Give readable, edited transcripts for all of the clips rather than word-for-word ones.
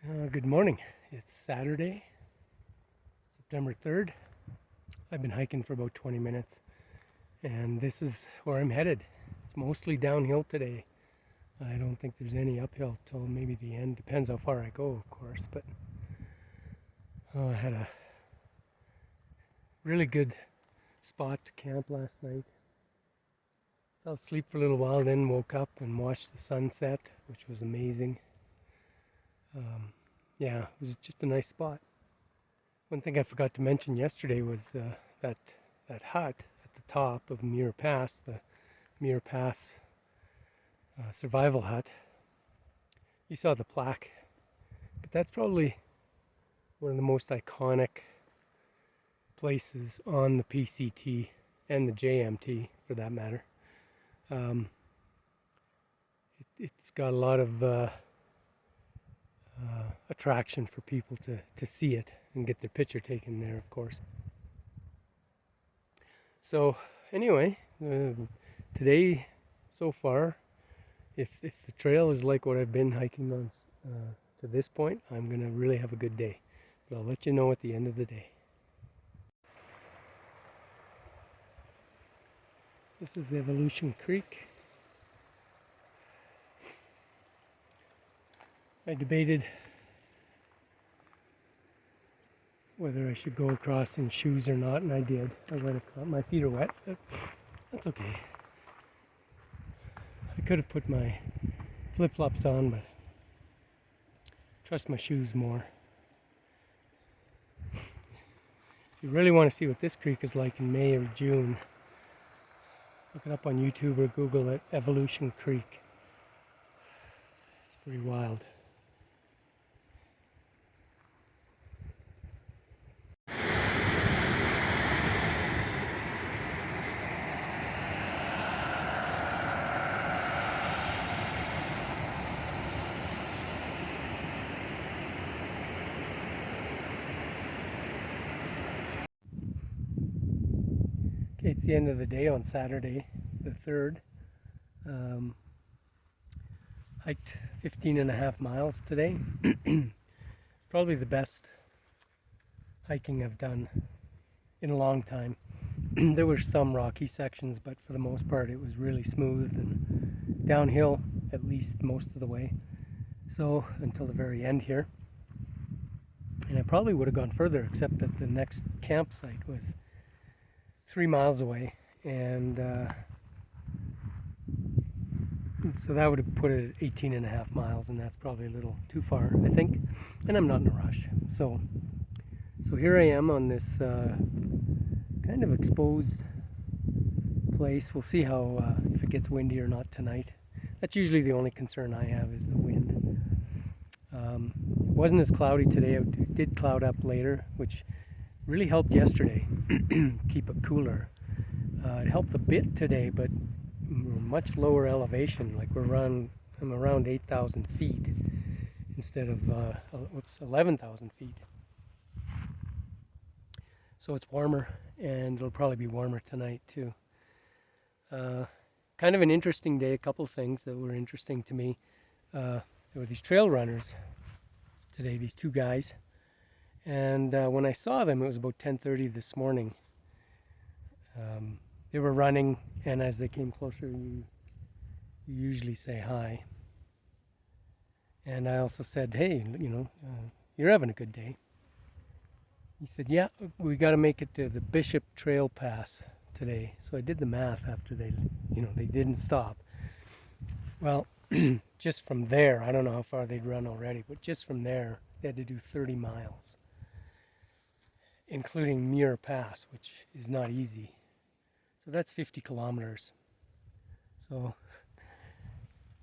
Good morning. It's Saturday, September 3rd. I've been hiking for about 20 minutes and this is where I'm headed. It's mostly downhill today. I don't think there's any uphill till maybe the end. Depends how far I go, of course, but I had a really good spot to camp last night. Fell asleep for a little while, then woke up and watched the sunset, which was amazing. Yeah, it was just a nice spot. One thing I forgot to mention yesterday was that hut at the top of Muir Pass, the Muir Pass survival hut. You saw the plaque, but that's probably one of the most iconic places on the PCT and the JMT, for that matter. It's got a lot of attraction for people to see it and get their picture taken there, of course. So anyway, today so far, if the trail is like what I've been hiking on to this point, I'm gonna really have a good day. But I'll let you know at the end of the day. This is Evolution Creek. I debated whether I should go across in shoes or not, and I did. I went across. My feet are wet, but that's okay. I could have put my flip-flops on, but trust my shoes more. If you really want to see what this creek is like in May or June, look it up on YouTube or Google it, Evolution Creek. It's pretty wild. Okay, it's the end of the day on Saturday, the 3rd. Hiked 15 and a half miles today. Probably the best hiking I've done in a long time. There were some rocky sections, but for the most part it was really smooth and downhill, at least most of the way. So until the very end here. And I probably would have gone further, except that the next campsite was 3 miles away, and so that would have put it at 18 and a half miles, and that's probably a little too far, I think, and I'm not in a rush. So here I am on this kind of exposed place. We'll see how if it gets windy or not tonight. That's usually the only concern I have, is the wind. It wasn't as cloudy today. It did cloud up later, which really helped yesterday keep it cooler. It helped a bit today, but much lower elevation. Like I'm around 8,000 feet instead of 11,000 feet. So it's warmer, and it'll probably be warmer tonight too. Kind of an interesting day. A couple things that were interesting to me. There were these trail runners today, these two guys. And when I saw them, it was about 10:30 this morning. They were running, and as they came closer, you usually say hi. And I also said, hey, you're having a good day. He said, yeah, we got to make it to the Bishop Trail Pass today. So I did the math after they didn't stop. Well, just from there, I don't know how far they'd run already, but just from there, they had to do 30 miles. Including Muir Pass, which is not easy. So that's 50 kilometers. So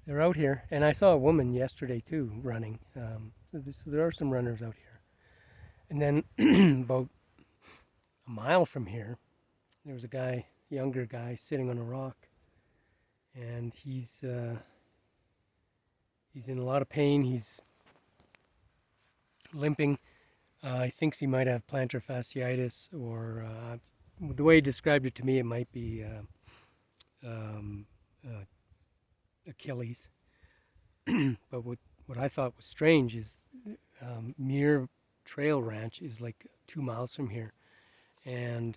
they're out here, and I saw a woman yesterday too running. So there are some runners out here. And then about a mile from here, there was a guy, younger guy, sitting on a rock, and he's in a lot of pain. He's limping. He thinks he might have plantar fasciitis, or the way he described it to me, it might be Achilles. But what I thought was strange is Muir Trail Ranch is like 2 miles from here. And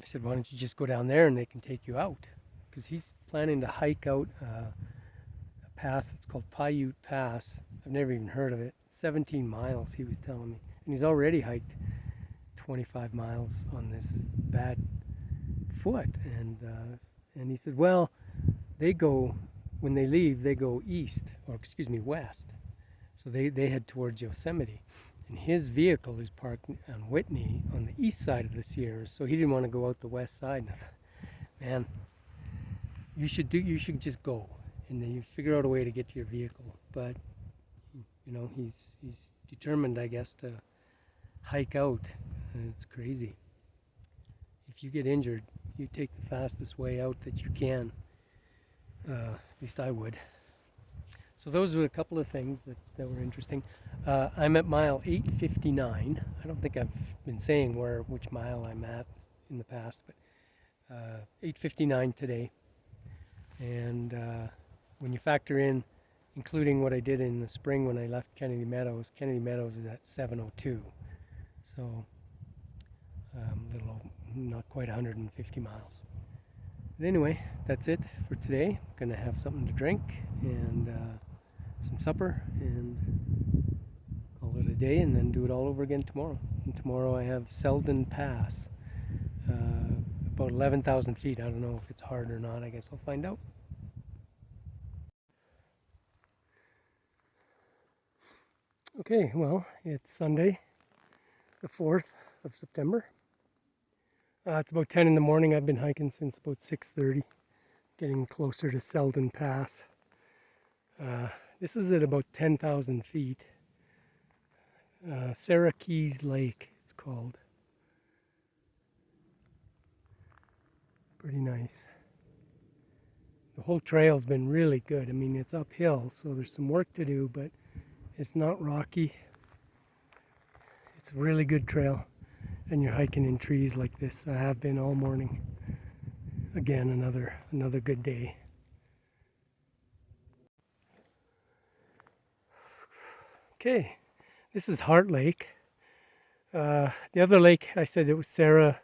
I said, why don't you just go down there and they can take you out? Because he's planning to hike out a pass that's called Paiute Pass. I've never even heard of it. 17 miles, he was telling me. And he's already hiked 25 miles on this bad foot. And he said, well, they go, when they leave, they go east, or excuse me, west. So they head towards Yosemite. And his vehicle is parked on Whitney on the east side of the Sierras, so he didn't want to go out the west side. And I thought, man, you should just go, and then you figure out a way to get to your vehicle. But you know, he's determined, I guess, to hike out. And it's crazy. If you get injured, you take the fastest way out that you can. At least I would. So those were a couple of things that were interesting. I'm at mile 859. I don't think I've been saying which mile I'm at in the past, but 859 today. And when you factor in, including what I did in the spring when I left Kennedy Meadows is at 702. So not quite 150 miles. But anyway, that's it for today. I'm gonna have something to drink and some supper and call it a day, and then do it all over again tomorrow. And tomorrow I have Selden Pass, about 11,000 feet. I don't know if it's hard or not. I guess I'll find out. Okay, well, it's Sunday, the 4th of September. It's about 10 in the morning. I've been hiking since about 6:30, getting closer to Selden Pass. This is at about 10,000 feet. Sarah Keys Lake, it's called. Pretty nice. The whole trail's been really good. I mean, it's uphill, so there's some work to do, but it's not rocky. It's a really good trail, and you're hiking in trees like this. I have been all morning. Again, another good day. Okay, this is Heart Lake. The other lake, I said it was Sarah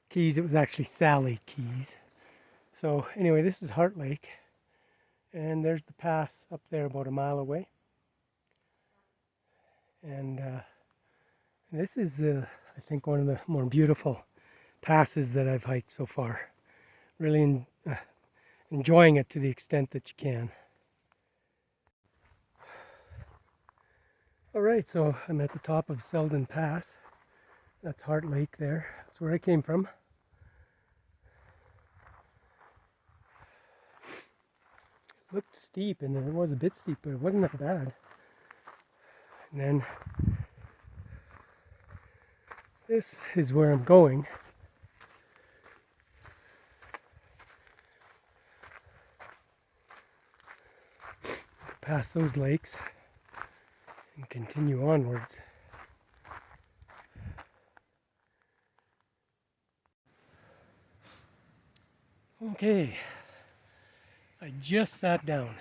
Keys. It was actually Sally Keys. So anyway, this is Heart Lake. And there's the pass up there about a mile away. And this is, I think, one of the more beautiful passes that I've hiked so far. Really enjoying it to the extent that you can. Alright, so I'm at the top of Selden Pass. That's Heart Lake there. That's where I came from. It looked steep, and it was a bit steep, but it wasn't that bad. And then this is where I'm going. Past those lakes and continue onwards. Okay, I just sat down.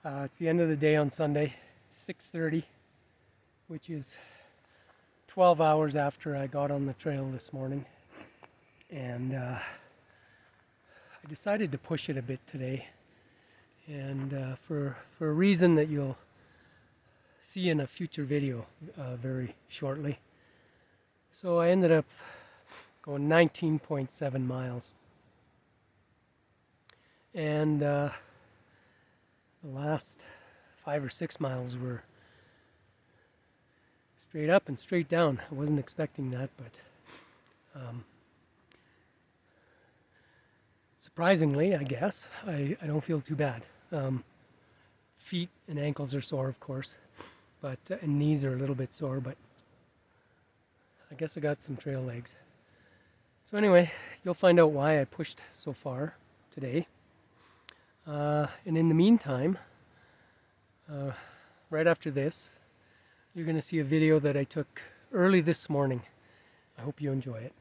It's the end of the day on Sunday, 6:30, which is 12 hours after I got on the trail this morning. And I decided to push it a bit today. And for a reason that you'll see in a future video very shortly. So I ended up going 19.7 miles. And the last 5 or 6 miles were straight up and straight down. I wasn't expecting that, but surprisingly, I guess, I don't feel too bad. Feet and ankles are sore, of course, but and knees are a little bit sore, but I guess I got some trail legs. So anyway, you'll find out why I pushed so far today. And in the meantime, right after this, you're going to see a video that I took early this morning. I hope you enjoy it.